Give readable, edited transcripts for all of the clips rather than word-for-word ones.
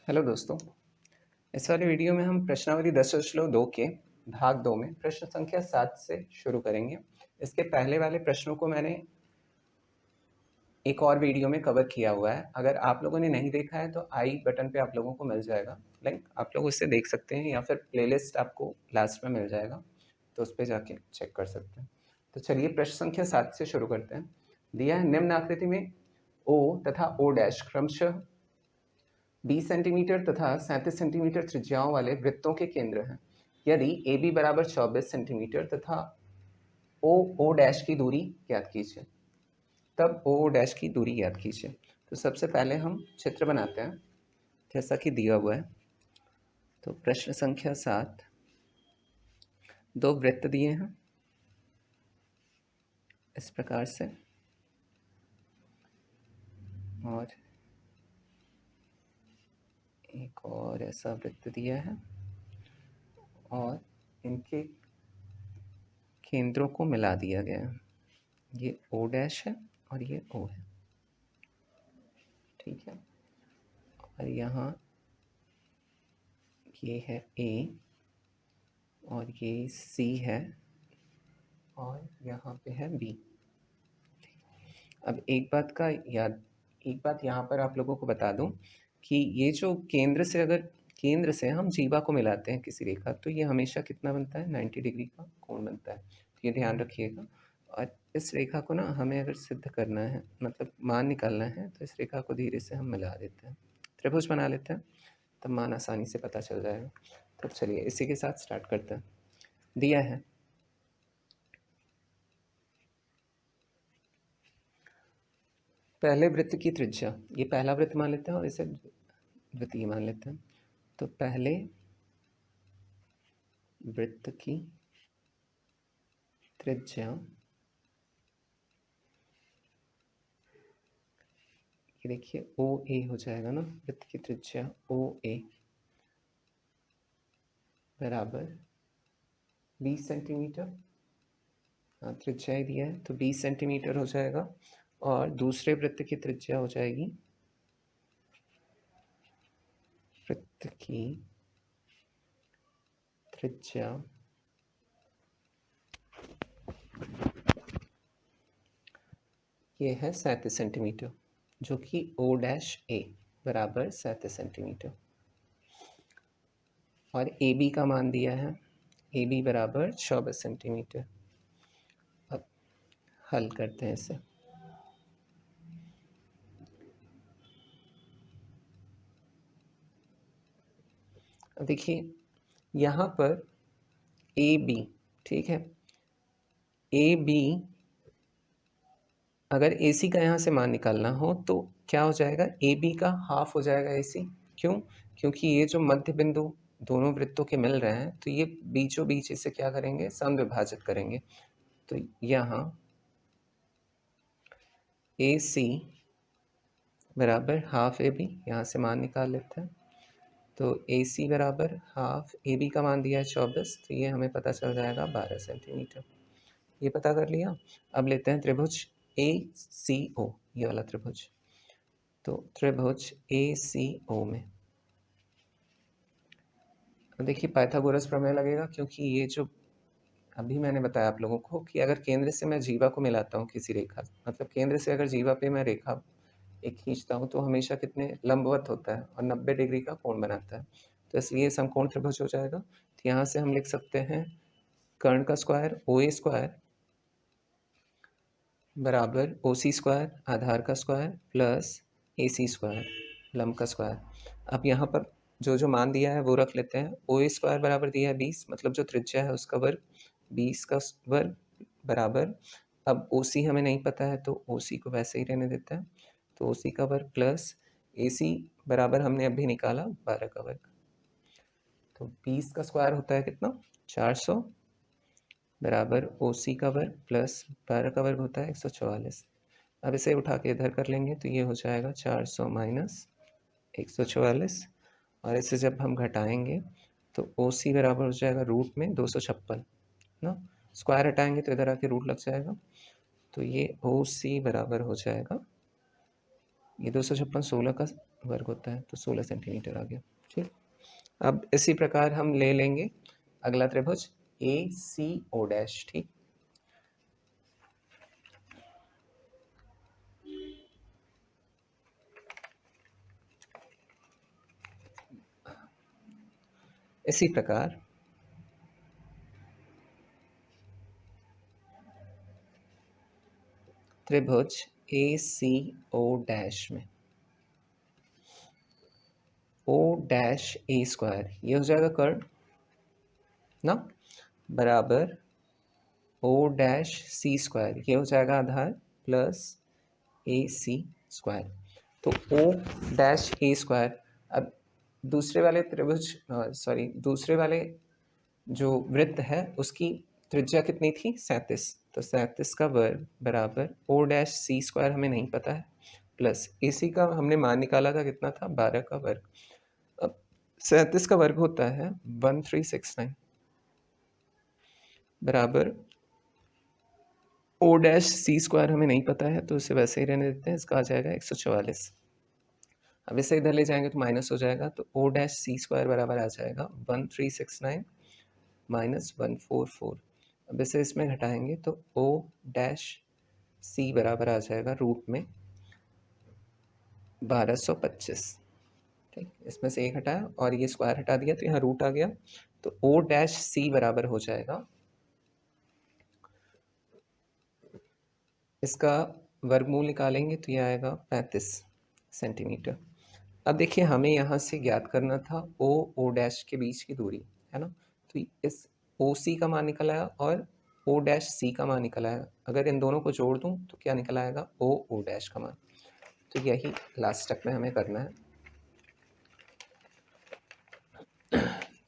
Hello दोस्तों, इस वाली वीडियो में हम प्रश्नावली 10.2 के भाग 2 में प्रश्न संख्या 7 से शुरू करेंगे। इसके पहले वाले प्रश्नों को मैंने एक और वीडियो में कवर किया हुआ है। अगर आप लोगों ने नहीं देखा है तो आई बटन पे आप लोगों को मिल जाएगा लिंक, आप लोग उससे देख सकते हैं या फिर प्लेलिस्ट आपको लास्ट में मिल जाएगा, तो उस पर जाके चेक कर सकते हैं। तो चलिए प्रश्न संख्या 7 से शुरू करते हैं। दिया है निम्न आकृति में ओ तथा ओ डैश क्रमशः 20 सेंटीमीटर तथा 37 सेंटीमीटर त्रिज्याओं वाले वृत्तों के केंद्र हैं। यदि ए बी बराबर 24 सेंटीमीटर तथा ओ ओ डैश की दूरी ज्ञात कीजिए, तब ओ ओ डैश की दूरी ज्ञात कीजिए। तो सबसे पहले हम चित्र बनाते हैं जैसा कि दिया हुआ है। तो प्रश्न संख्या 7, दो वृत्त दिए हैं इस प्रकार से, और एक और ऐसा वृत्त दिया है, और इनके केंद्रों को मिला दिया गया है। ये ओ डैश है और ये ओ है, ठीक है। और यहाँ ये है ए और ये सी है और यहाँ पे है बी। अब एक बात यहाँ पर आप लोगों को बता दूं कि ये जो केंद्र से हम जीवा को मिलाते हैं किसी रेखा, तो ये हमेशा कितना बनता है, 90 डिग्री का कोण बनता है। तो ये ध्यान रखिएगा। और इस रेखा को ना हमें अगर सिद्ध करना है, मतलब मान निकालना है, तो इस रेखा को धीरे से हम मिला देते हैं, त्रिभुज बना लेते हैं, तब मान आसानी से पता चल जाएगा। तब चलिए इसी के साथ स्टार्ट करते हैं। दिया है पहले वृत्त की त्रिज्या, ये पहला वृत्त मान लेते हैं और इसे द्वितीय मान लेते हैं। तो पहले वृत्त की त्रिज्या, ये देखिए ओ ए हो जाएगा ना, वृत्त की त्रिज्या ओ ए बराबर 20 सेंटीमीटर। हाँ, त्रिज्या ही दिया है तो 20 सेंटीमीटर हो जाएगा। और दूसरे वृत्त की त्रिज्या हो जाएगी, वृत्त की त्रिज्या ये है 37 सेंटीमीटर, जो कि ओ डैश ए बराबर 37 सेंटीमीटर। और ए बी का मान दिया है, ए बी बराबर 24 सेंटीमीटर। अब हल करते हैं इसे। अब देखिए यहाँ पर ए बी, ठीक है, ए बी अगर ए सी का यहाँ से मान निकालना हो तो क्या हो जाएगा, ए बी का हाफ हो जाएगा ए सी। क्यों? क्योंकि ये जो मध्य बिंदु दोनों वृत्तों के मिल रहे हैं, तो ये बीचों बीच इसे क्या करेंगे, समविभाजित करेंगे। तो यहाँ ए सी बराबर हाफ ए बी, यहाँ से मान निकाल लेते हैं। तो ए सी बराबर हाफ ए बी का मान दिया है 24, तो ये हमें पता चल जाएगा 12 सेंटीमीटर। ये पता कर लिया। अब लेते हैं त्रिभुज ए सी ओ, ये वाला त्रिभुज। तो त्रिभुज ए सी ओ में देखिए पाइथागोरस प्रमेय लगेगा, क्योंकि ये जो अभी मैंने बताया आप लोगों को कि अगर केंद्र से मैं जीवा को मिलाता हूँ किसी रेखा, मतलब केंद्र से अगर जीवा पे मैं रेखा एक खींचता हूँ तो हमेशा कितने लंबवत होता है और 90 डिग्री का कोण बनाता है। तो इसलिए समकोण त्रिभुज हो जाएगा। तो यहाँ से हम लिख सकते हैं कर्ण का स्क्वायर ओ ए स्क्वायर बराबर ओ सी स्क्वायर आधार का स्क्वायर प्लस ए सी स्क्वायर लंब का स्क्वायर। अब यहाँ पर जो जो मान दिया है वो रख लेते हैं। ओ ए स्क्वायर बराबर दिया है 20, मतलब जो त्रिज्या है उसका वर्ग, 20 का वर्ग बराबर, अब ओ सी हमें नहीं पता है तो ओ सी को वैसे ही रहने देते हैं, तो ओ सी का वर्ग प्लस ए सी बराबर हमने अभी निकाला 12 का वर्ग। तो 20 का स्क्वायर होता है कितना, 400 बराबर ओ सी का वर्ग प्लस 12 का वर्ग होता है 144। अब इसे उठा के इधर कर लेंगे तो ये हो जाएगा 400 माइनस 144, और इसे जब हम घटाएंगे तो ओ सी बराबर हो जाएगा रूट में 256 ना, स्क्वायर हटाएंगे तो इधर आके रूट लग जाएगा। तो ये ओ सी बराबर हो जाएगा, ये 256 16 का वर्ग होता है, तो 16 सेंटीमीटर आ गया। ठीक, अब इसी प्रकार हम ले लेंगे अगला त्रिभुज ए सी ओ डैश। ठीक, इसी प्रकार त्रिभुज ए सी ओ डैश में ओ डैश ए स्क्वायर, ये हो जाएगा कर्ण ना, बराबर ओ डैश सी स्क्वायर, ये हो जाएगा आधार, प्लस ए सी स्क्वायर। तो ओ डैश ए स्क्वायर, अब दूसरे वाले त्रिभुज दूसरे वाले जो वृत्त है उसकी त्रिज्या कितनी थी, 37, तो 37 का वर्ग बराबर ओ डैश सी स्क्वायर हमें नहीं पता है, प्लस ए सी का हमने मान निकाला था कितना था, 12 का वर्ग। अब 37 का वर्ग होता है 1369 बराबर ओ डैश सी स्क्वायर हमें नहीं पता है तो इसे वैसे ही रहने देते हैं, इसका आ जाएगा 144। अब इसे इधर ले जाएंगे तो माइनस हो जाएगा, तो ओ डैश सी स्क्वायर बराबर आ जाएगा 1369 माइनस 144। अब इसे इसमें घटाएंगे तो ओ डैश सी बराबर आ जाएगा रूट में 1225। ठीक, इसमें से एक हटाया और ये स्क्वायर हटा दिया तो यहाँ रूट आ गया, तो ओ डैश सी बराबर हो जाएगा, इसका वर्गमूल निकालेंगे तो ये आएगा 35 सेंटीमीटर। अब देखिए हमें यहाँ से ज्ञात करना था ओ डैश के बीच की दूरी, है ना, तो इस ओ सी का मान निकल आया और ओ डैश सी का मान निकल आया, अगर इन दोनों को जोड़ दूँ तो क्या निकल आएगा, ओ डैश का मान। तो यही लास्ट स्टेप में हमें करना है।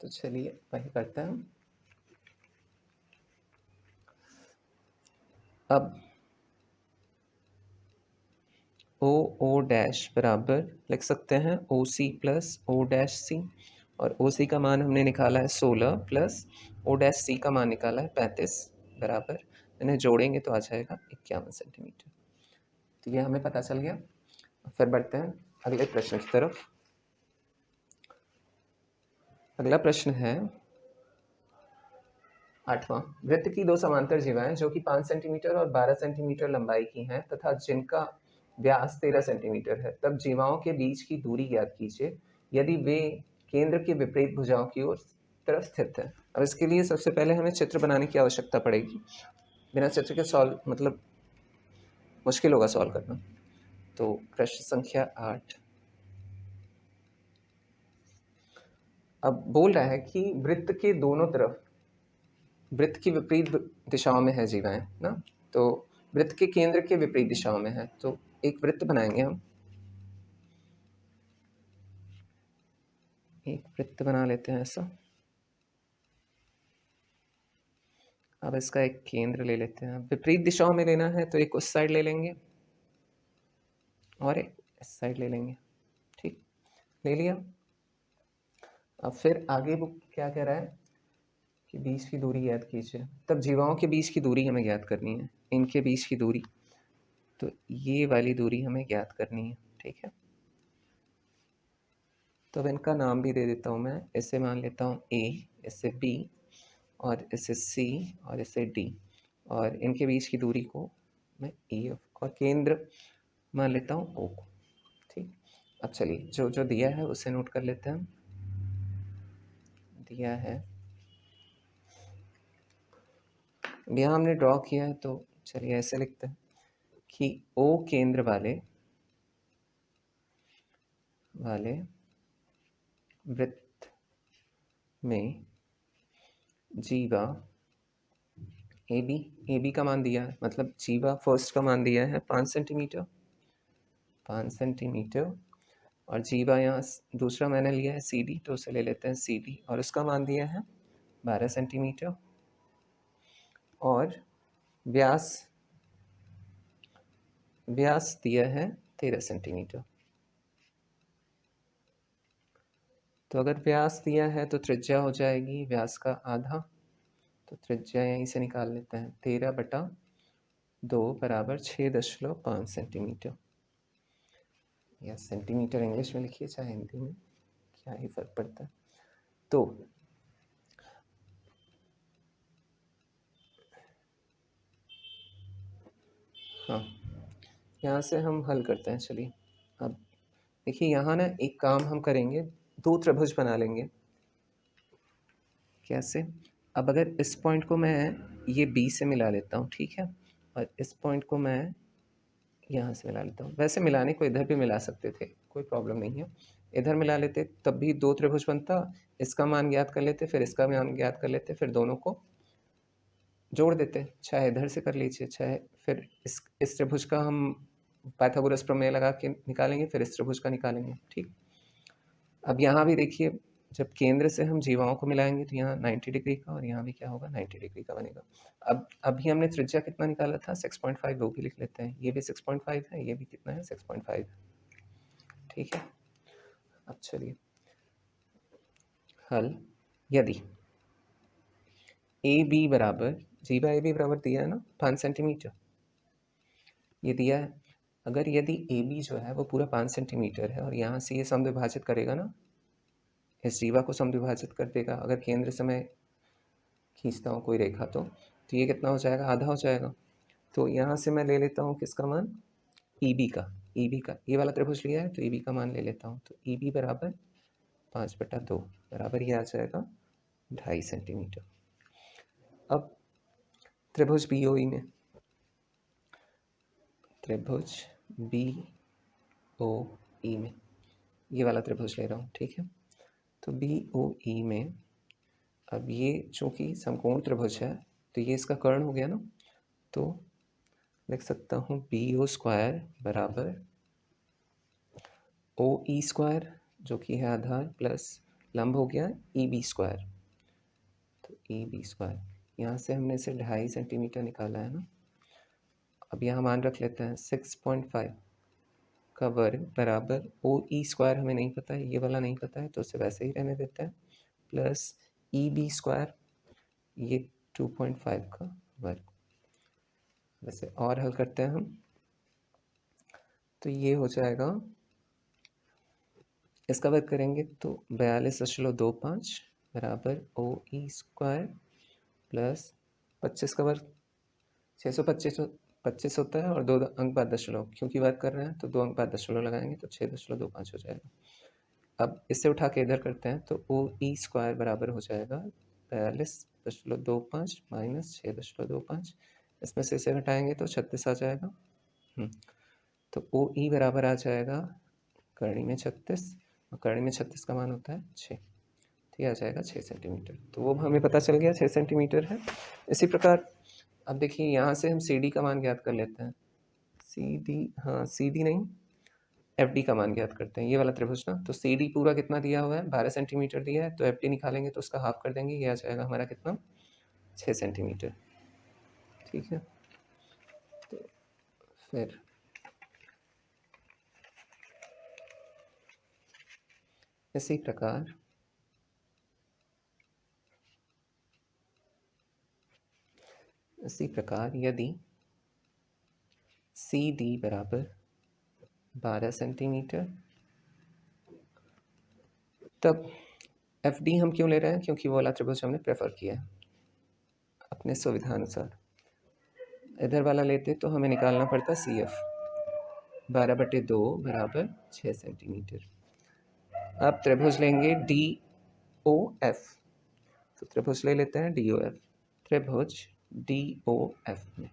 तो चलिए वही करते हैं। अब ओ डैश बराबर लिख सकते हैं ओ C plus O dash C, और ओ सी का मान हमने निकाला है 16 प्लस ओ डैश सी का मान निकाला है 35 बराबर, इन्हें जोड़ेंगे तो आ जाएगा 51 सेंटीमीटर। तो ये हमें पता चल गया। फिर बढ़ते हैं अगले प्रश्न की तरफ। अगला प्रश्न है 8वां। वृत्त की दो समांतर जीवाएं जो कि 5 सेंटीमीटर और 12 सेंटीमीटर लंबाई की हैं तथा जिनका व्यास 13 सेंटीमीटर है, तब जीवाओं के बीच की दूरी ज्ञात कीजिए यदि वे केंद्र के विपरीत भुजाओं की ओर तरफ स्थित है। अब इसके लिए सबसे पहले हमें चित्र बनाने की आवश्यकता पड़ेगी, बिना चित्र के सॉल्व मतलब मुश्किल होगा सॉल्व करना। तो प्रश्न संख्या 8 अब बोल रहा है कि वृत्त के दोनों तरफ, वृत्त की विपरीत दिशाओं में है जीवाएं ना, तो वृत्त के केंद्र के विपरीत दिशाओं में है, तो एक वृत्त बनाएंगे हम, एक वृत्त बना लेते हैं ऐसा। अब इसका एक केंद्र ले लेते हैं, विपरीत दिशाओं में लेना है तो एक उस साइड ले लेंगे और एक इस साइड ले लेंगे। ठीक, ले लिया। अब फिर आगे वो क्या कह रहा है कि बीच की दूरी ज्ञात कीजिए, तब जीवाओं के बीच की दूरी हमें ज्ञात करनी है, इनके बीच की दूरी, तो ये वाली दूरी हमें ज्ञात करनी है। ठीक है, तो अब इनका नाम भी दे देता हूँ मैं, इसे मान लेता हूँ ए, इसे बी, और इसे सी, और इसे डी, और इनके बीच की दूरी को मैं ई और केंद्र मान लेता हूँ ओ को। ठीक, अब चलिए जो जो दिया है उसे नोट कर लेते हैं। दिया है, यहाँ हमने ड्रॉ किया है तो चलिए ऐसे लिखते हैं कि ओ केंद्र वाले वृत्त में जीवा ए बी का मान दिया है, मतलब जीवा फर्स्ट का मान दिया है 5 सेंटीमीटर, 5 सेंटीमीटर, और जीवा यहाँ दूसरा मैंने लिया है सी डी, तो उसे ले लेते हैं सी डी, और उसका मान दिया है 12 सेंटीमीटर, और व्यास व्यास दिया है 13 सेंटीमीटर। तो अगर व्यास दिया है तो त्रिज्या हो जाएगी व्यास का आधा, तो त्रिज्या यहीं से निकाल लेते हैं, 13/2 बराबर 6.5 सेंटीमीटर। या सेंटीमीटर इंग्लिश में लिखिए चाहे हिंदी में, क्या ही फर्क पड़ता है। तो हाँ, यहाँ से हम हल करते हैं। चलिए अब देखिए, यहाँ ना एक काम हम करेंगे, दो त्रिभुज बना लेंगे। कैसे? अब अगर इस पॉइंट को मैं ये बी से मिला लेता हूँ, ठीक है, और इस पॉइंट को मैं यहाँ से मिला लेता हूँ। वैसे मिलाने को इधर भी मिला सकते थे, कोई प्रॉब्लम नहीं है। इधर मिला लेते तब भी दो त्रिभुज बनता, इसका मान ज्ञात कर लेते, फिर इसका मान ज्ञात कर लेते, फिर दोनों को जोड़ देते। चाहे इधर से कर लीजिए, चाहे फिर इस त्रिभुज का हम पाइथागोरस प्रमेय लगा के निकालेंगे, फिर इस त्रिभुज का निकालेंगे। ठीक, अब यहाँ भी देखिए, जब केंद्र से हम जीवाओं को मिलाएंगे तो यहाँ 90 डिग्री का, और यहाँ भी क्या होगा, 90 डिग्री का बनेगा। अब अभी हमने त्रिज्या कितना निकाला था, 6.5, वो भी लिख लेते हैं। ये भी 6.5 है, ये भी कितना है, 6.5। ठीक है, अब चलिए हल। यदि ए बी बराबर, जी बाई ए बी बराबर दिया है ना 5 सेंटीमीटर, ये दिया है। अगर यदि ए बी जो है वो पूरा 5 सेंटीमीटर है, और यहाँ से ये समद्विभाजित करेगा ना, इस जीवा को समद्विभाजित कर देगा, अगर केंद्र से मैं खींचता हूँ कोई रेखा, तो ये कितना हो जाएगा, आधा हो जाएगा। तो यहाँ से मैं ले लेता हूँ किसका मान, ई बी का। ई बी का ये वाला त्रिभुज लिया है तो ई बी का मान ले लेता हूँ। तो ई बी बराबर 5/2 बराबर ये आ जाएगा 2.5 सेंटीमीटर। अब त्रिभुज बी ओ ई में, त्रिभुज बी ओ ई में ये वाला त्रिभुज ले रहा हूँ, ठीक है। तो बी ओ ई में अब ये चूँकि समकोण त्रिभुज है तो ये इसका कर्ण हो गया ना, तो लिख सकता हूँ बी ओ स्क्वायर बराबर ओ ई स्क्वायर, जो कि है आधार, प्लस लंब हो गया ई बी स्क्वायर। तो ई बी स्क्वायर, यहाँ से हमने इसे 2.5 सेंटीमीटर निकाला है ना। अब यहाँ मान रख लेते हैं 6.5 का वर्ग बराबर ओ ई स्क्वायर, हमें नहीं पता है, ये वाला नहीं पता है तो उसे वैसे ही रहने देते हैं, प्लस ई बी स्क्वायर, ये 2.5 का वर्ग। वैसे और हल करते हैं हम, तो ये हो जाएगा, इसका वर्ग करेंगे तो 42.25 बराबर ओ ई स्क्वायर प्लस 25 का वर्ग 625 होता है, और 2 अंक बाद दशमलव, क्योंकि वर्ग कर रहे हैं तो 2 अंक बाद दशमलव लगाएंगे तो 6.25 हो जाएगा। अब इससे उठा के इधर करते हैं तो ओ ई स्क्वायर बराबर हो जाएगा 42.25 माइनस 6.25, इसमें से इसे घटाएंगे तो 36 आ जाएगा। तो ओ ई बराबर आ जाएगा करणी में 36, और करणी में 36 का मान होता है 6, तो ये आ जाएगा 6 सेंटीमीटर। तो वो हमें पता चल गया 6 सेंटीमीटर है। इसी प्रकार अब देखिए, यहाँ से हम सी डी का मान ज्ञात कर लेते हैं। सी डी, हाँ सी डी नहीं, एफ डी का मान ज्ञात करते हैं, ये वाला त्रिभुज ना। तो सी डी पूरा कितना दिया हुआ है, 12 सेंटीमीटर दिया है, तो एफ डी निकालेंगे तो उसका हाफ कर देंगे, ये आ जाएगा हमारा कितना, 6 सेंटीमीटर। ठीक है, तो फिर इसी प्रकार यदि सी डी बराबर 12 सेंटीमीटर, तब एफ डी हम क्यों ले रहे हैं, क्योंकि वो वाला त्रिभुज हमने प्रेफर किया है अपने सुविधानुसार। इधर वाला लेते तो हमें निकालना पड़ता सी एफ, 12/2 बराबर 6 सेंटीमीटर। अब त्रिभुज लेंगे डी ओ एफ, तो त्रिभुज ले लेते हैं डी ओ एफ। त्रिभुज डी ओ एफ में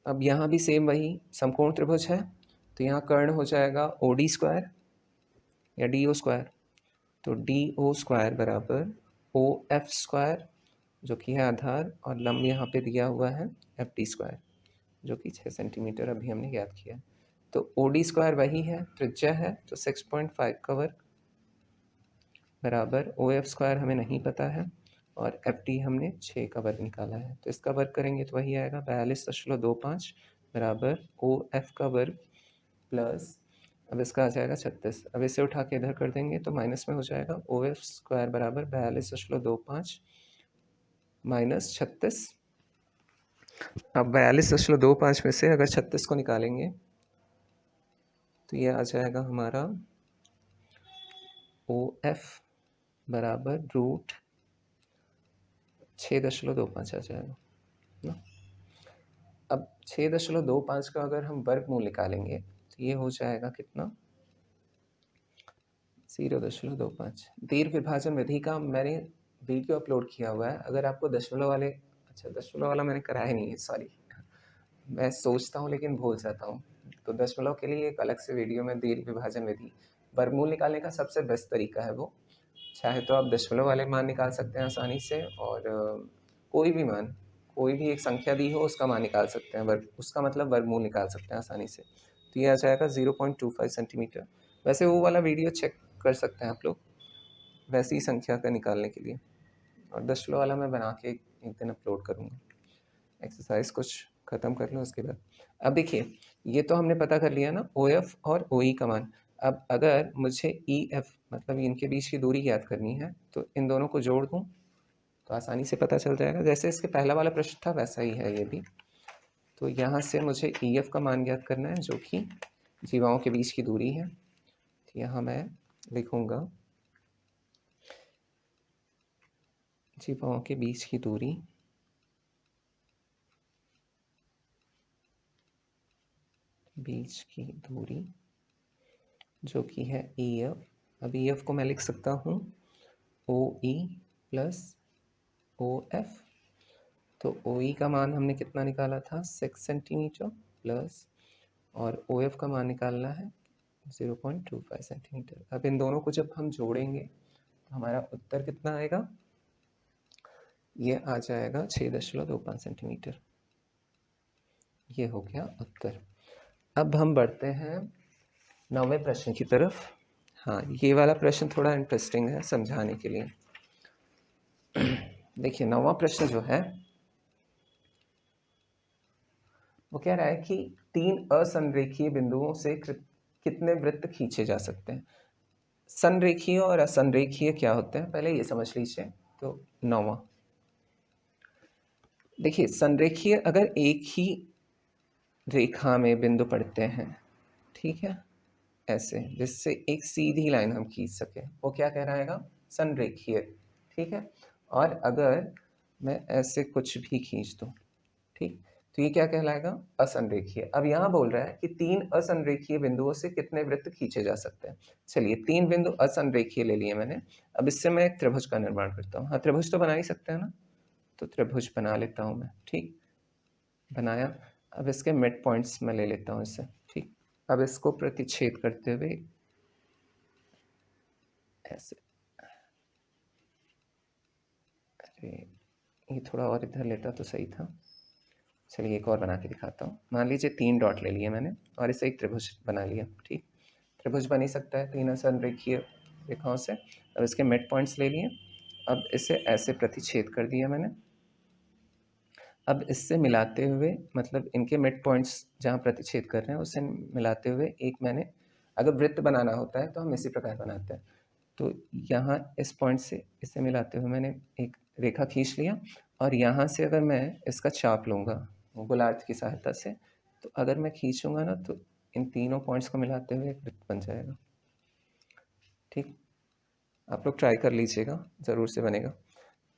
अब यहाँ भी सेम वही समकोण त्रिभुज है, तो यहाँ कर्ण हो जाएगा ओ डी स्क्वायर या डी ओ स्क्वायर। तो डी ओ स्क्वायर बराबर ओ एफ स्क्वायर, जो कि है आधार, और लंब यहाँ पे दिया हुआ है एफ डी स्क्वायर, जो कि 6 सेंटीमीटर अभी हमने याद किया। तो ओ डी स्क्वायर वही है, त्रिज्या है, तो 6.5 का वर्ग बराबर ओ एफ स्क्वायर हमें नहीं पता है, और एफ डी हमने 6 का वर्ग निकाला है, तो इसका वर्ग करेंगे तो वही आएगा 42.25 बराबर ओ एफ का वर्ग प्लस, अब इसका आ जाएगा 36। अब इसे उठा के इधर कर देंगे तो माइनस में हो जाएगा, ओ एफ स्क्वायर बराबर 42.25 माइनस 36। अब 42.25 में से अगर 36 को निकालेंगे तो ये आ जाएगा हमारा OF बराबर रूट 6.25 आ जाएगा ना। अब 6.25 का अगर हम वर्गमूल निकालेंगे तो ये हो जाएगा कितना, 0.25। दीर्घ विभाजन विधि का मैंने वीडियो अपलोड किया हुआ है, अगर आपको दशमलव वाले, अच्छा दशमलव वाला मैंने कराया नहीं है, सॉरी, मैं सोचता हूँ लेकिन भूल जाता हूँ। तो दशमलव के लिए एक अलग से वीडियो में दीर्घ विभाजन विधि, वर्गमूल निकालने का सबसे बेस्ट तरीका है वो। चाहे तो आप दशमलव वाले मान निकाल सकते हैं आसानी से, और कोई भी मान, कोई भी एक संख्या दी हो उसका मान निकाल सकते हैं, वर्ग उसका मतलब वर्गमूल निकाल सकते हैं आसानी से। तो ये आ जाएगा 0.25 सेंटीमीटर। वैसे वो वाला वीडियो चेक कर सकते हैं आप लोग वैसी ही संख्या का निकालने के लिए, और दशमलव वाला मैं बना के एक दिन अपलोड करूँगा। एक्सरसाइज कुछ ख़त्म कर लो उसके बाद। अब देखिए, ये तो हमने पता कर लिया ना OF और OE का मान। अब अगर मुझे EF मतलब इनके बीच की दूरी याद करनी है तो इन दोनों को जोड़ दूँ तो आसानी से पता चल जाएगा। जैसे इसके पहला वाला प्रश्न था वैसा ही है ये भी। तो यहाँ से मुझे EF का मान ज्ञात करना है जो कि जीवाओं के बीच की दूरी है। तो यहाँ मैं लिखूँगा जीवाओं के बीच की दूरी जो कि है EF। अब EF को मैं लिख सकता हूँ OE प्लस OF। तो OE का मान हमने कितना निकाला था, 6 सेंटीमीटर प्लस, और OF का मान निकालना है 0.25 सेंटीमीटर। अब इन दोनों को जब हम जोड़ेंगे तो हमारा उत्तर कितना आएगा, ये आ जाएगा 6.25 सेंटीमीटर। ये हो गया उत्तर। अब हम बढ़ते हैं 9वें प्रश्न की तरफ। हाँ, ये वाला प्रश्न थोड़ा इंटरेस्टिंग है समझाने के लिए। देखिए 9वां प्रश्न जो है वो कह रहा है कि 3 असंरेखीय बिंदुओं से कितने वृत्त खींचे जा सकते हैं। संरेखीय और असंरेखीय क्या होते हैं पहले ये समझ लीजिए। तो 9वां, देखिए संरेखीय अगर एक ही रेखा में बिंदु पड़ते हैं, ठीक है, ऐसे जिससे एक सीधी लाइन हम खींच सके, वो क्या कहलाएगा, संरेखीय। ठीक है, और अगर मैं ऐसे कुछ भी खींच दूं, ठीक, तो ये क्या कहलाएगा, असंरेखीय। अब यहाँ बोल रहा है कि 3 असंरेखीय बिंदुओं से कितने वृत्त खींचे जा सकते हैं। चलिए 3 बिंदु असंरेखीय ले लिए मैंने। अब इससे मैं एक त्रिभुज का निर्माण करता हूँ। हाँ, त्रिभुज तो बना ही सकते हैं ना, तो त्रिभुज बना लेता हूँ मैं। ठीक, बनाया। अब इसके मिड पॉइंट्स मैं ले लेता हूँ इससे। ठीक, अब इसको प्रतिच्छेद करते हुए ऐसे, अरे ये थोड़ा और इधर लेता तो सही था। चलिए एक और बना के दिखाता हूँ। मान लीजिए 3 डॉट ले लिए मैंने और इसे एक त्रिभुज बना लिया। ठीक, त्रिभुज बन ही सकता है 3 असंरेखीय रेखाओं से। अब इसके मिड पॉइंट्स ले लिए। अब इसे ऐसे प्रतिच्छेद कर दिया मैंने। अब इससे मिलाते हुए, मतलब इनके मिड पॉइंट्स जहाँ प्रतिच्छेद कर रहे हैं उससे मिलाते हुए एक मैंने, अगर वृत्त बनाना होता है तो हम इसी प्रकार बनाते हैं। तो यहाँ इस पॉइंट से इसे मिलाते हुए मैंने एक रेखा खींच लिया, और यहाँ से अगर मैं इसका चाप लूँगा गोलार्ध की सहायता से, तो अगर मैं खींचूंगा ना तो इन तीनों पॉइंट्स को मिलाते हुए एक वृत्त बन जाएगा। ठीक, आप लोग ट्राई कर लीजिएगा, ज़रूर से बनेगा।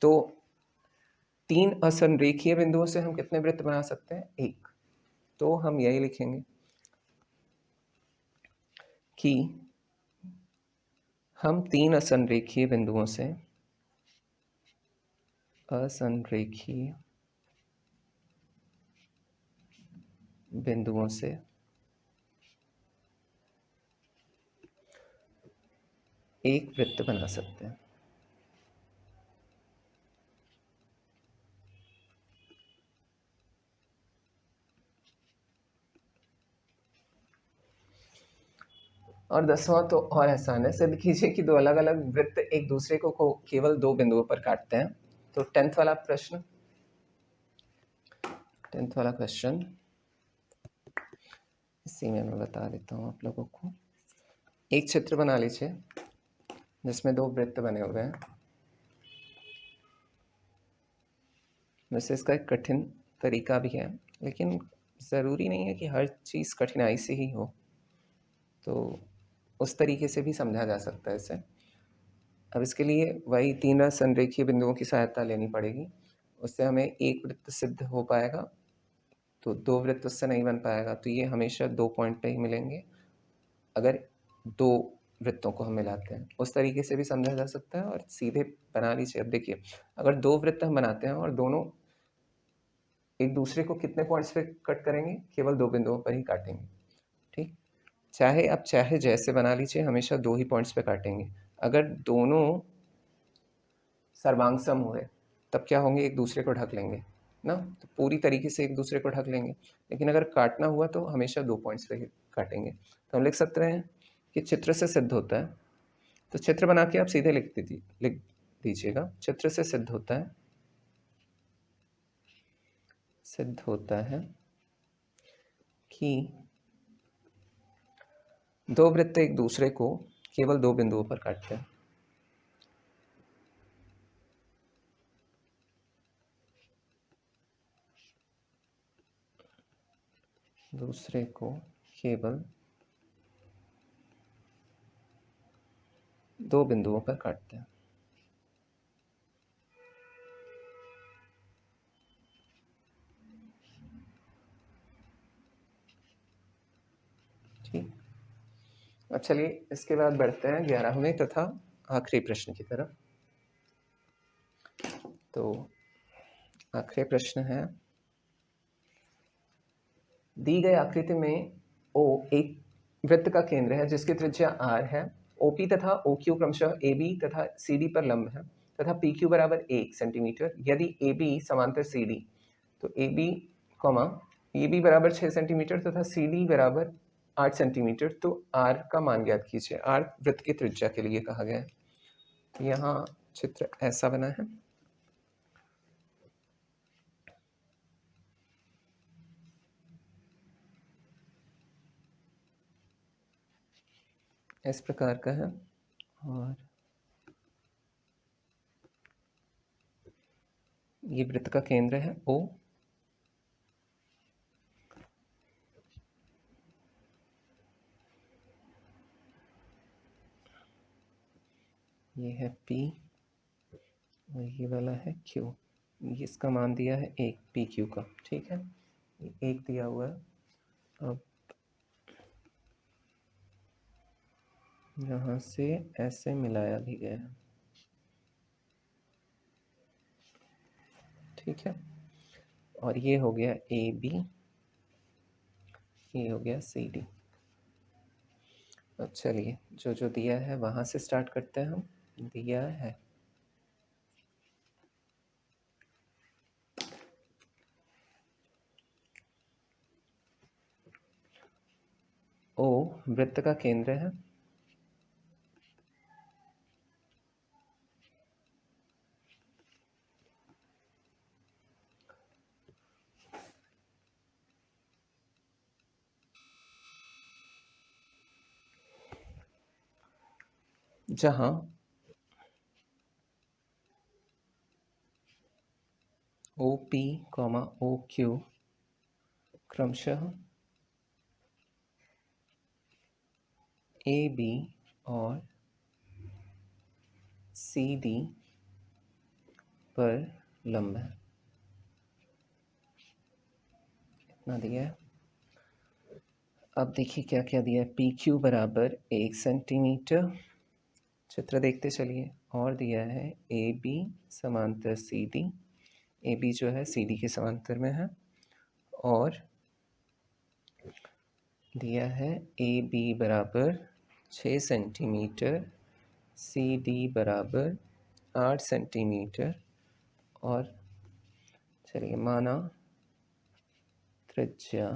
तो 3 असंरेखीय बिंदुओं से हम कितने वृत्त बना सकते हैं, एक। तो हम यही लिखेंगे कि हम 3 असंरेखीय बिंदुओं से एक वृत्त बना सकते हैं। और 10वां तो और आसान है। सिद्ध कीजिए कि 2 अलग अलग वृत्त एक दूसरे को केवल 2 बिंदुओं पर काटते हैं। तो 10th वाला प्रश्न, 10th वाला क्वेश्चन इसी में मैं बता देता हूँ आप लोगों को। एक चित्र बना लीजिए जिसमें 2 वृत्त बने हुए हैं। वैसे इसका एक कठिन तरीका भी है, लेकिन ज़रूरी नहीं है कि हर चीज़ कठिनाई से ही हो। तो उस तरीके से भी समझा जा सकता है इसे। अब इसके लिए वही 3 संरेखीय बिंदुओं की सहायता लेनी पड़ेगी, उससे हमें एक वृत्त सिद्ध हो पाएगा, तो 2 वृत्त उससे नहीं बन पाएगा, तो ये हमेशा 2 पॉइंट पे ही मिलेंगे अगर 2 वृत्तों को हम मिलाते हैं। उस तरीके से भी समझा जा सकता है और सीधे बना लीजिए। अब देखिए, अगर 2 वृत्त हम बनाते हैं और दोनों एक दूसरे को कितने पॉइंट्स पे कट करेंगे? केवल 2 बिंदुओं पर ही काटेंगे, ठीक? चाहे जैसे बना लीजिए, हमेशा 2 ही पॉइंट्स पे काटेंगे। अगर दोनों सर्वांग सम हुए, तब क्या होंगे? एक दूसरे को ढक लेंगे ना, तो पूरी तरीके से एक दूसरे को ढक लेंगे। लेकिन अगर काटना हुआ तो हमेशा 2 पॉइंट्स पे ही काटेंगे। तो हम लिख सकते हैं कि चित्र से सिद्ध होता है, तो चित्र बना के आप सीधे लिख दीजिएगा। चित्र से सिद्ध होता है कि 2 वृत्त एक दूसरे को केवल 2 बिंदुओं पर काटते हैं। दूसरे को केवल 2 बिंदुओं पर काटते हैं। ठीक, अब चलिए इसके बाद बढ़ते हैं 11वें तथा आखिरी प्रश्न की तरफ। तो आखिरी प्रश्न है, दी गई आकृति में O एक वृत्त का केंद्र है जिसकी त्रिज्या r है। OP तथा OQ क्रमशः AB तथा CD पर लंब है तथा PQ बराबर 1 सेंटीमीटर। यदि AB समांतर CD, तो AB बराबर 6 सेंटीमीटर तथा CD बराबर 8 सेंटीमीटर, तो R का मान ज्ञात कीजिए। R वृत्त की त्रिज्या के लिए कहा गया है। तो यहाँ चित्र ऐसा बना है। इस प्रकार का है और ये वृत्त का केंद्र है O। ये है P और ये वाला है Q। इसका मान दिया है 1 PQ का, ठीक है, ये 1 दिया हुआ है। अब यहाँ से ऐसे मिलाया भी गया है, ठीक है, और ये हो गया AB, ये हो गया CD। अब चलिए जो जो दिया है वहाँ से स्टार्ट करते हैं हम। दिया है O वृत्त का केंद्र है, जहाँ OP, OQ क्रमशः AB और CD पर लंब है। इतना दिया है। अब देखिए क्या क्या दिया है। PQ बराबर 1 सेंटीमीटर, चित्र देखते चलिए। और दिया है AB समांतर CD, AB जो है CD के समांतर में है। और दिया है AB बराबर 6 सेंटीमीटर, CD बराबर 8 सेंटीमीटर। और चलिए माना त्रिज्या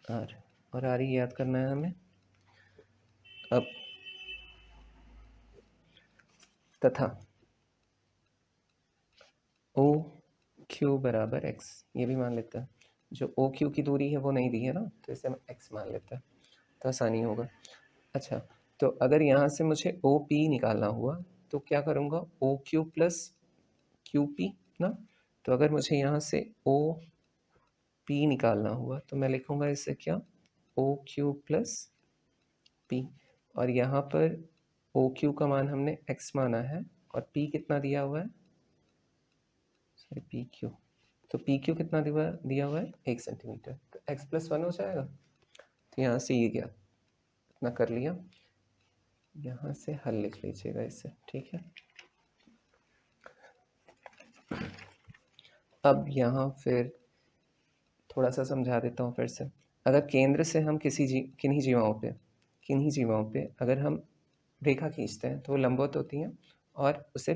R, और R ही याद करना है हमें। अब तथा OQ बराबर x, ये भी मान लेते हैं। जो OQ की दूरी है वो नहीं दी है ना, तो इसे हम x मान लेते हैं, तो आसानी होगा। अच्छा, तो अगर यहाँ से मुझे OP निकालना हुआ तो क्या करूँगा? OQ प्लस QP ना। तो अगर मुझे यहाँ से OP निकालना हुआ तो मैं लिखूँगा इसे क्या? OQ प्लस p, और यहाँ पर ओ क्यू का मान हमने x माना है और p कितना दिया हुआ है, सॉरी पी क्यू, तो पी क्यू कितना दिया हुआ है 1 सेंटीमीटर, तो x + 1 हो जाएगा। तो यहाँ से ये गया, इतना कर लिया, यहाँ से हल लिख लीजिएगा इसे, ठीक है। अब यहाँ फिर थोड़ा सा समझा देता हूँ फिर से। अगर केंद्र से हम किन्हीं जीवाओं पे अगर हम रेखा खींचते हैं तो वो लंबवत होती हैं और उसे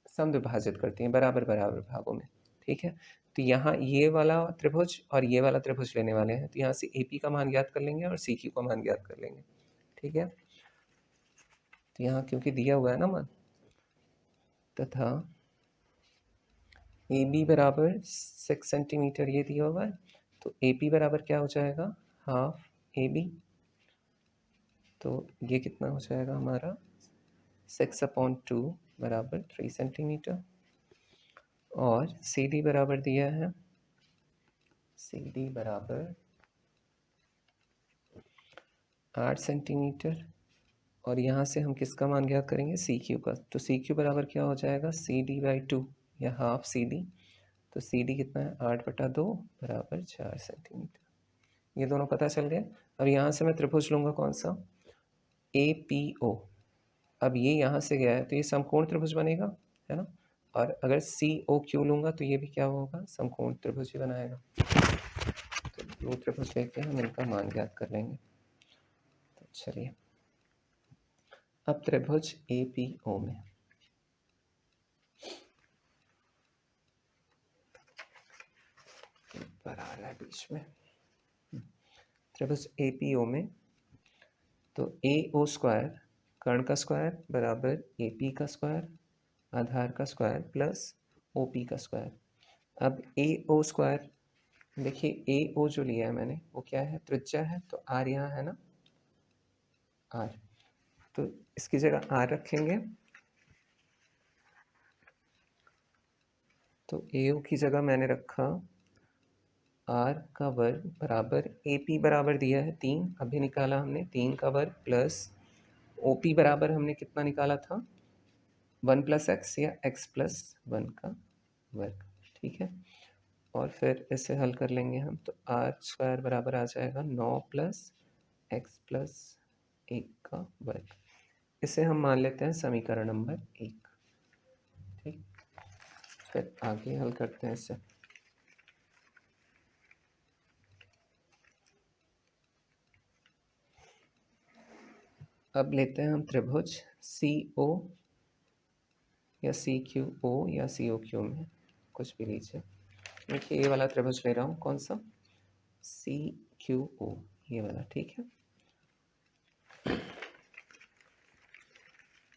समविभाजित करती हैं बराबर बराबर भागों में, ठीक है। तो यहाँ ये वाला त्रिभुज और ये वाला त्रिभुज लेने वाले हैं, तो यहाँ से AP का मान ज्ञात कर लेंगे और CQ का मान ज्ञात कर लेंगे, ठीक है। तो यहाँ क्योंकि दिया हुआ है ना मान, तथा AB बराबर 6 सेंटीमीटर ये दिया हुआ है, तो AP बराबर क्या हो जाएगा, हाफ AB, तो ये कितना हो जाएगा हमारा 6/2 बराबर 3 सेंटीमीटर, और CD बराबर दिया है, CD बराबर 8 सेंटीमीटर, और यहाँ से हम किसका मान ज्ञात करेंगे, CQ का, तो CQ बराबर क्या हो जाएगा CD/2 या हाफ CD, तो CD कितना है 8/2 बराबर 4 सेंटीमीटर, ये दोनों पता चल गए। अब यहाँ से मैं त्रिभुज लूँगा कौन सा, APO, अब ये यहाँ से गया है तो ये समकोण त्रिभुज बनेगा, है ना, और अगर COQ लूँगा तो ये भी क्या होगा, समकोण त्रिभुज ही बनाएगा। तो दो त्रिभुज लेके हम इनका मान ज्ञात कर लेंगे। तो चलिए, अब त्रिभुज APO में पर आ रहा है बीच में, त्रिभुज APO में तो AO स्क्वायर कर्ण का स्क्वायर बराबर AP का स्क्वायर आधार का स्क्वायर प्लस OP का स्क्वायर। अब AO स्क्वायर, देखिए AO जो लिया है मैंने वो क्या है, त्रिज्या है, तो R यहाँ है ना, R, तो इसकी जगह R रखेंगे, तो AO की जगह मैंने रखा R का वर्ग बराबर AP बराबर दिया है 3, अभी निकाला हमने 3 का वर्ग प्लस OP बराबर हमने कितना निकाला था 1 + x या x + 1 का वर्ग, ठीक है। और फिर इसे हल कर लेंगे हम, तो R² बराबर आ जाएगा 9 + x + 1 का वर्ग, इसे हम मान लेते हैं समीकरण नंबर 1, ठीक। फिर आगे हल करते हैं इसे। अब लेते हैं हम त्रिभुज CO या CQO या COQ में कुछ भी लीजिए। देखिए ये वाला त्रिभुज ले रहा हूँ, कौन सा, CQO, ये वाला, ठीक है।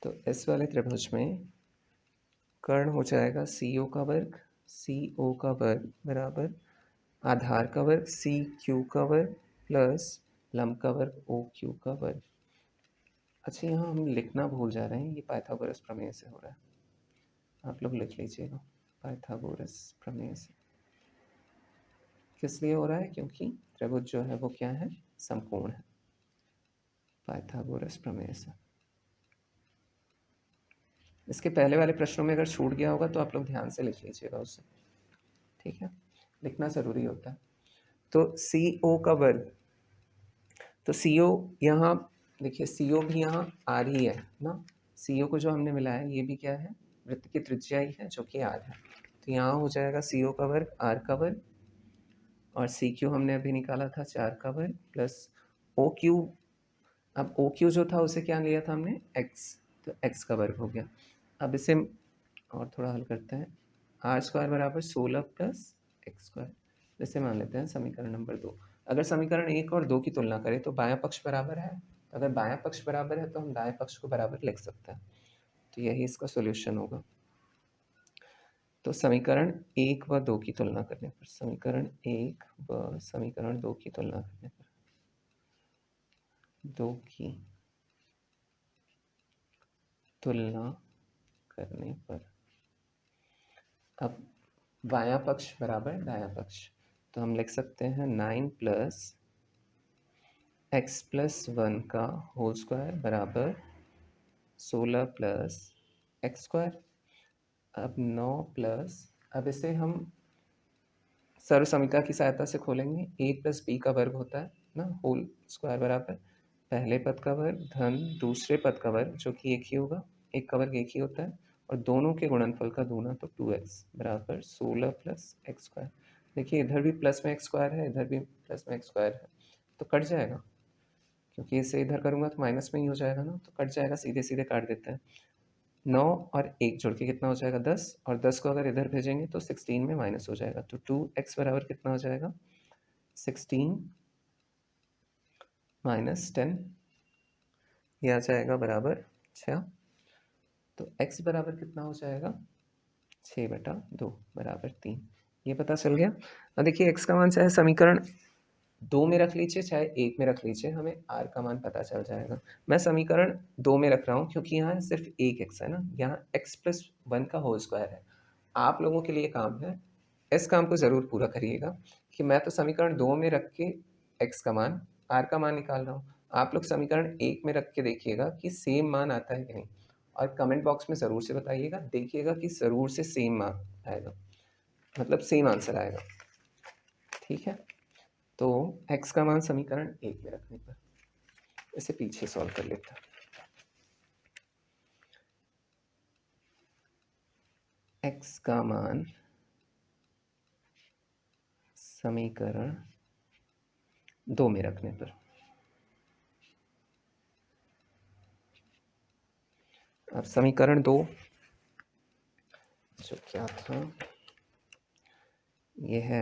तो इस वाले त्रिभुज में कर्ण हो जाएगा CO का वर्ग CO का वर्ग बराबर आधार का वर्ग CQ का वर्ग प्लस लंब का वर्ग OQ का वर्ग। अच्छा, यहाँ हम लिखना भूल जा रहे हैं, ये पाइथागोरस प्रमेय से हो रहा है, आप लोग लिख लीजिएगा, पाइथागोरस प्रमेय से। किस लिए हो रहा है, क्योंकि त्रिभुज जो है वो क्या है, समकोण है, पाइथागोरस प्रमेय से। इसके पहले वाले प्रश्नों में अगर छूट गया होगा तो आप लोग ध्यान से लिख लीजिएगा उसे, ठीक है, लिखना ज़रूरी होता है। तो CO का वर्ग, तो CO यहाँ देखिए, CO भी यहाँ R ही है ना, CO को जो हमने मिला है ये भी क्या है, वृत्त की त्रिज्या ही है जो कि R है, तो यहाँ हो जाएगा CO का वर्ग R का वर्ग, और CQ हमने अभी निकाला था 4 का वर्ग प्लस OQ, अब OQ जो था उसे क्या लिया था हमने x, तो x का वर्ग हो गया। अब इसे और थोड़ा हल करते हैं, R² बराबर 16 + x², इसे मान लेते हैं समीकरण नंबर 2। अगर समीकरण 1 और 2 की तुलना करें तो बायां पक्ष बराबर है, तो अगर बायां पक्ष बराबर है तो हम दाएं पक्ष को बराबर लिख सकते हैं, तो यही इसका सॉल्यूशन होगा। तो समीकरण 1 व 2 की तुलना करने पर, समीकरण 1 व समीकरण 2 की तुलना करने पर, 2 की तुलना करने पर, अब बायां पक्ष बराबर दायां पक्ष, तो हम लिख सकते हैं 9 + x प्लस 1 का होल स्क्वायर बराबर 16 प्लस एक्स स्क्वायर। अब 9 प्लस, अब इसे हम सर्व समीकरण की सहायता से खोलेंगे। a प्लस बी का वर्ग होता है ना, होल स्क्वायर बराबर पहले पद का वर्ग धन दूसरे पद का वर्ग, जो कि एक ही होगा, एक का वर्ग एक ही होता है, और दोनों के गुणनफल का दूना, तो 2x बराबर 16 प्लस एक्स स्क्वायर। देखिए इधर भी प्लस में एक्स स्क्वायर है, इधर भी प्लस में एक्स स्क्वायर है, तो कट जाएगा, क्योंकि इसे इधर करूँगा तो माइनस में ही हो जाएगा ना, तो कट जाएगा, सीधे सीधे काट देते हैं। 9 और 1 जोड़ के कितना हो जाएगा 10, और 10 को अगर इधर भेजेंगे तो 16 में माइनस हो जाएगा, तो 2x बराबर कितना हो जाएगा 16 माइनस 10, ये आ जाएगा बराबर 6। तो x बराबर कितना हो जाएगा 6/2 बराबर 3, ये पता चल गया। अब देखिए x का मान चाहे समीकरण 2 में रख लीजिए चाहे 1 में रख लीजिए, हमें r का मान पता चल जाएगा। मैं समीकरण 2 में रख रहा हूँ क्योंकि यहाँ सिर्फ एक x है ना, यहाँ x प्लस 1 का होल स्क्वायर है। आप लोगों के लिए काम है, इस काम को ज़रूर पूरा करिएगा कि मैं तो समीकरण 2 में रख के x का मान, r का मान निकाल रहा हूँ। आप लोग समीकरण 1 में रख के देखिएगा कि सेम मान आता है कि नहीं, और कमेंट बॉक्स में ज़रूर से बताइएगा, देखिएगा कि ज़रूर से सेम मान आएगा, मतलब सेम आंसर आएगा। ठीक है, तो x का मान समीकरण 1 में रखने पर इसे पीछे सॉल्व कर लेते हैं। x का मान समीकरण 2 में रखने पर, अब समीकरण 2 जो क्या था, ये है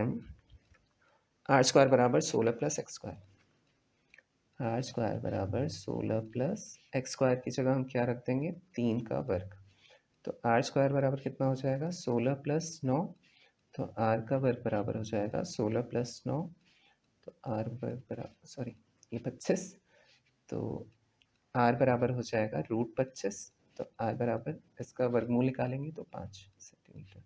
आर स्क्वायर बराबर 16 plus X square. R square बराबर 16 प्लस एक्स स्क्वायर की जगह हम क्या रख देंगे 3 का वर्ग, तो आर स्क्वायर बराबर कितना हो जाएगा 16 प्लस 9, तो आर का वर्ग बराबर हो जाएगा 16 प्लस 9, तो आर वर्ग बराबर, सॉरी ये 25, तो आर बराबर हो जाएगा √25, तो आर बराबर इसका वर्गमूल निकालेंगे तो 5 सेंटीमीटर।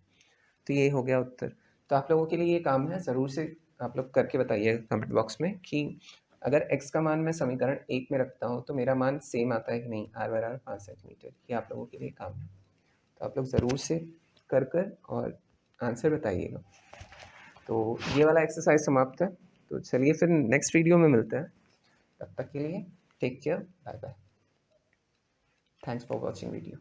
तो ये हो गया उत्तर। तो आप लोगों के लिए ये काम है, ज़रूर से आप लोग करके बताइएगा कमेंट बॉक्स में कि अगर x का मान मैं समीकरण 1 में रखता हूँ तो मेरा मान सेम आता है कि नहीं, r बराबर 5 सेंटीमीटर। ये आप लोगों के लिए काम है, तो आप लोग ज़रूर से कर और आंसर बताइएगा। तो ये वाला एक्सरसाइज समाप्त है, तो चलिए फिर नेक्स्ट वीडियो में मिलते हैं, तब तक के लिए take care, bye bye, thanks for watching video.